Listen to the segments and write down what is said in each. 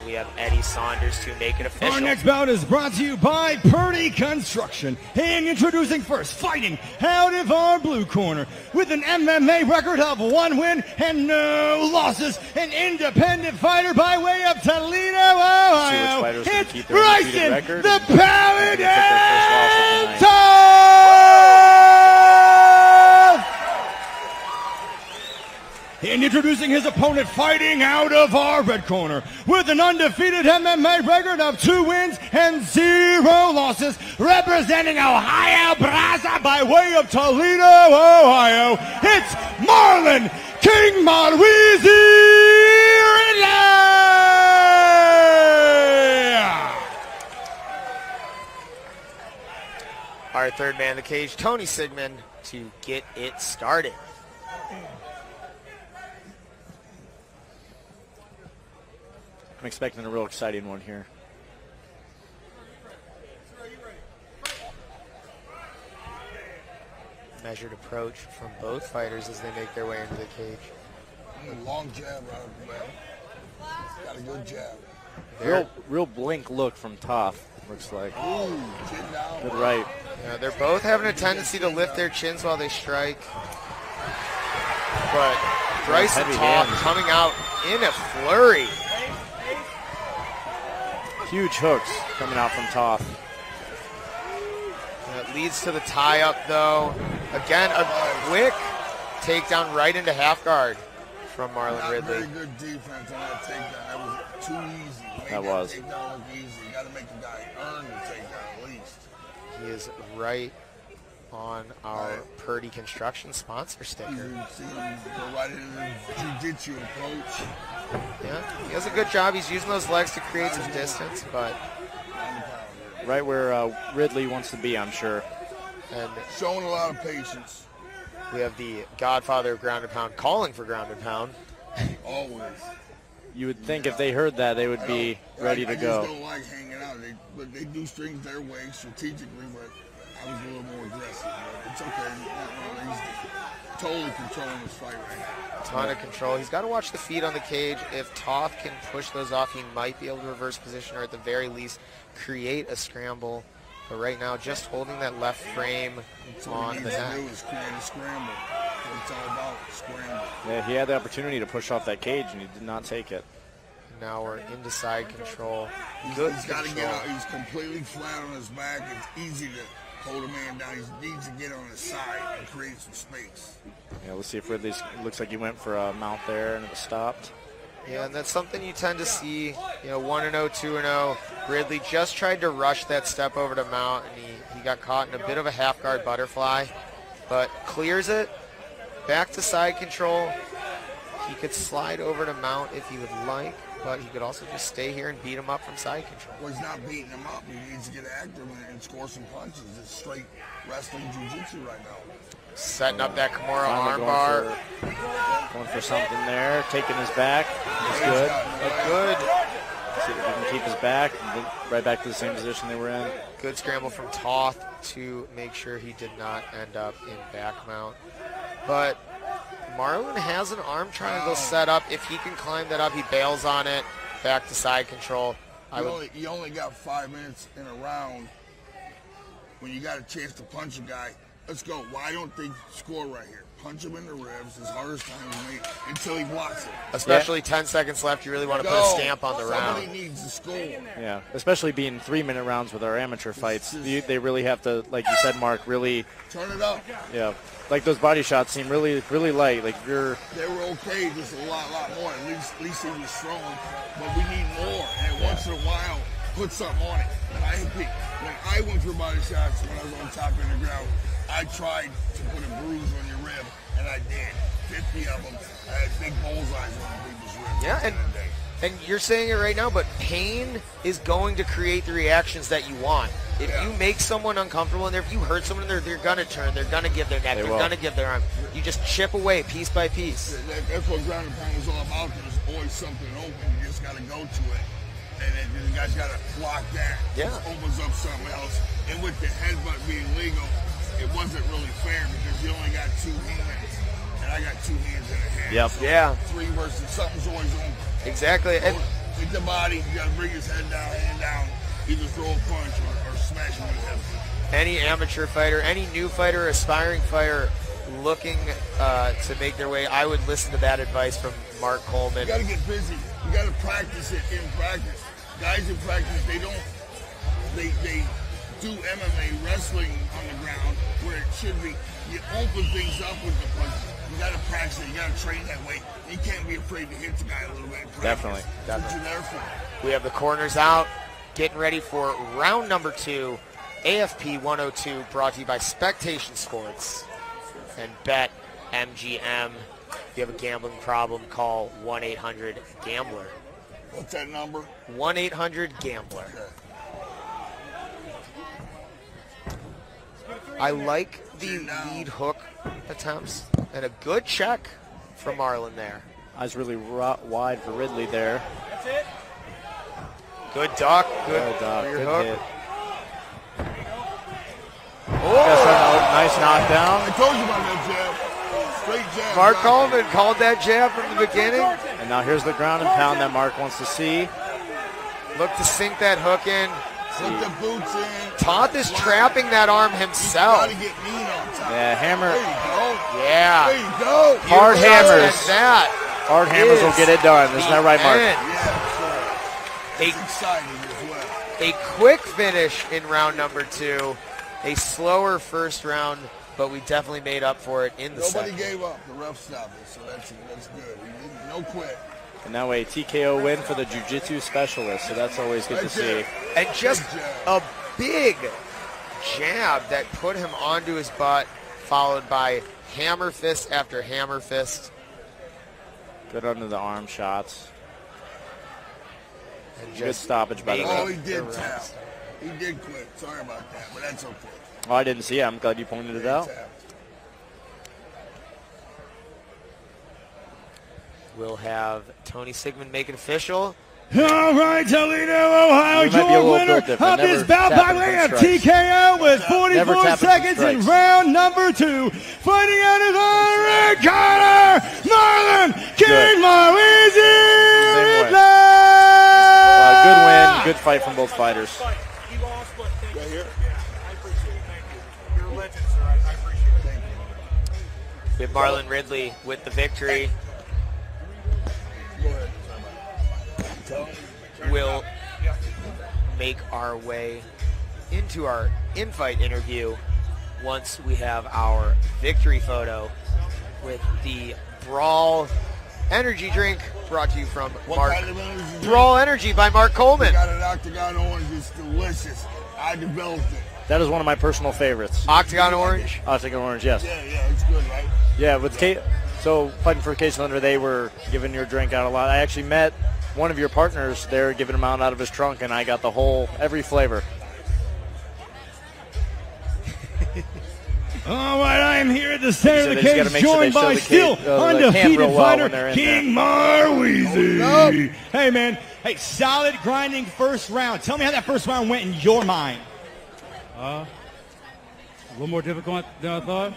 we have Eddie Saunders to make it official. Our next bout is brought to you by Purdy Construction. And introducing first, fighting out of our blue corner with an MMA record of 1 win and no losses, an independent fighter by way of Toledo, Ohio. It's Brysonn the Paladin Toth! And introducing his opponent, fighting out of our red corner with an undefeated MMA record of 2 wins and 0 losses, representing Ohio Brasa by way of Toledo, Ohio. It's Marlon King Ridley! Our third man in the cage, Tony Sigmund, to get it started. I'm expecting a real exciting one here. Measured approach from both fighters as they make their way into the cage. Long jab right up the back. Got a good jab. Real blink look from Toth, looks like. Ooh, chin down. Good right. Yeah, they're both having a tendency to lift their chins while they strike. But Brysonn Toth coming out in a flurry. Huge hooks coming out from Toth. That leads to the tie-up, though. Again, a quick takedown right into half guard from Marlon Ridley. Very good defense on that takedown. That was too easy. That was. Takedown look easy. You got to make the guy earn the takedown at least. He is right on our Purdy Construction sponsor sticker. You see him go right into the jiu-jitsu approach. Yeah, he does a good job. He's using those legs to create some distance, but right where Ridley wants to be, I'm sure. And showing a lot of patience. We have the godfather of ground and pound calling for ground and pound. Always. You would think if they heard that, they would be ready to go. I just don't like hanging out. But they do things their way strategically, but I was a little more aggressive. But it's okay. He's totally controlling this fight right now. A ton of control. He's got to watch the feet on the cage. If Toth can push those off, he might be able to reverse position or at the very least create a scramble. But right now, just holding that left frame on the neck. Do is create a scramble. That's what it's all about, scramble. Yeah, he had the opportunity to push off that cage, and he did not take it. Now we're into side control. He's got to get out. He's completely flat on his back. It's easy to hold a man down. He needs to get on his side and create some space. Yeah, let's see if Ridley looks like he went for a mount there and it was stopped. Yeah, and that's something you tend to see, 1-0, 2-0. Ridley just tried to rush that step over to mount, and he got caught in a bit of a half-guard butterfly, but clears it. Back to side control. He could slide over to mount if he would like, but he could also just stay here and beat him up from side control. Well, he's not beating him up. He needs to get active and score some punches. It's straight wrestling jiu-jitsu right now. Setting up that Kimura armbar. Going for something there. Taking his back. That's good. Good. See if he can keep his back. Right back to the same position they were in. Good scramble from Toth to make sure he did not end up in back mount. But Marlon has an arm triangle set up. If he can climb that up, he bails on it. Back to side control. You only got 5 minutes in a round when you got a chance to punch a guy. Let's go. Why don't they score right here? Punch him in the ribs as hard as time as made until he blocks it. Especially 10 seconds left, you really want to put a stamp on the round. Somebody needs to score. Yeah, especially being 3-minute rounds with our amateur fights. They really have to, like you said, Mark, really turn it up. Yeah, like those body shots seem really, really light. Like they were okay, just a lot more. At least he was strong, but we need more. And once in a while, put something on it. When I went for body shots when I was on top of the ground, I tried to put a bruise on your rib, and I did. 50 of them. I had big bullseyes on people's ribs. Yeah, and you're saying it right now, but pain is going to create the reactions that you want. If you make someone uncomfortable in there, if you hurt someone in there, they're going to turn. They're going to give their neck. They're going to give their arm. You just chip away piece by piece. That's what ground and pound is all about. There's always something open. You just got to go to it. And then the guy's got to block that. Yeah. It opens up something else. And with the headbutt being legal, it wasn't really fair because you only got 2 hands, and I got 2 hands and a half. Yep. So yeah. 3 versus something's always on. Exactly. And hit the body. You got to bring his head down, hand down. Either throw a punch or smash him with him. Any amateur fighter, any new fighter, aspiring fighter looking to make their way, I would listen to that advice from Mark Coleman. You got to get busy. You got to practice it in practice. Guys in practice, they do MMA wrestling on the ground where it should be. You open things up with the punches. You got to practice it. You got to train that way. You can't be afraid to hit the guy a little bit. Definitely. That's what you're there for. We have the corners out, getting ready for round number 2, AFP 102, brought to you by Spectation Sports and Bet MGM. If you have a gambling problem, call 1-800-GAMBLER. What's that number? 1-800-GAMBLER. I like the lead hook attempts and a good check from Marlon there. Eyes really wide for Ridley there. That's it. Good duck. Good Good for your hook. hit. Oh! Nice knockdown. I told you about that jab. Straight jab. Mark Coleman called that jab from the beginning. And now here's the ground and pound that Mark wants to see. Look to sink that hook in. Put the boots in. Toth is trapping that arm himself. You got to get mean on top. Yeah, hammer. There you go. Yeah. There you go. Hard You hammers. said that. Hard hammers will get it done. Isn't that right, Mark? end. Yeah, sure. A, It's exciting as well. a quick finish in round number 2. A slower first round, but we definitely made up for it in the Nobody second. gave up. The ref stopped it, so that's good. We didn't, no quit. And that way, TKO win for the jiu-jitsu specialist. So that's always good to Right see. there. And just a big jab that put him onto his butt, followed by hammer fist after hammer fist. Good under the arm shots. And Good just stoppage by the making Oh, ref. he did the tap. rest. He did quit. Sorry about that, but that's okay. Oh, I didn't see it. I'm glad you pointed it out. Tapped. We'll have Tony Sigmund make it official. All right, Toledo, Ohio, We might be a your little winner bit different. of this Never bout by tapping way from of strikes. TKO with Never 44 tapping from seconds in strikes. round number 2. Fighting out his own red corner, Marlon King Maurizi Same way. Ridley. Good win. Good fight from both fighters. Right here. We have Marlon Ridley with the victory. Go ahead. Tell him. We'll make our way into our in-fight interview once we have our victory photo with the Brawl Energy Drink brought to you from What Mark. kind of energy drink? Brawl Energy by Mark We Coleman. got an Octagon Orange. It's delicious. I developed it. That is one of my personal favorites. Octagon Orange. Octagon Orange, yes. Yeah, it's good, right? Yeah, with so fighting for Case Thunder, they were giving your drink out a lot. I actually met one of your partners there giving him out of his trunk, and I got every flavor. All right, I am here at the center of the They just gotta cage, make sure joined they show by the still can real undefeated well fighter when they're in King there. Maurizi. Hey, man. Hey, solid grinding first round. Tell me how that first round went in your mind. A little more difficult than I thought.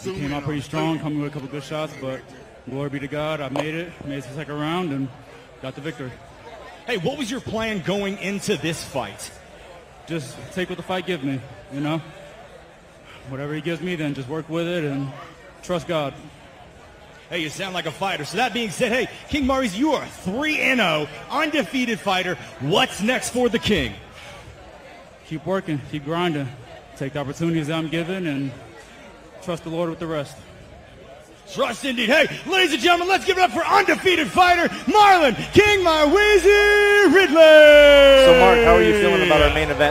He came out pretty strong, coming with a couple good shots, but glory be to God, I made it to the second round and got the victory. Hey, what was your plan going into this fight? Just take what the fight gives me, you know? Whatever he gives me, then just work with it and trust God. Hey, you sound like a fighter. So that being said, hey, King Maurizi, you are 3-0, undefeated fighter. What's next for the King? Keep working, keep grinding, take the opportunities I'm given, and trust the Lord with the rest. Trust indeed. Hey, ladies and gentlemen, let's give it up for undefeated fighter Marlon King Maurizi Ridley. So, Mark, how are you feeling about our main event?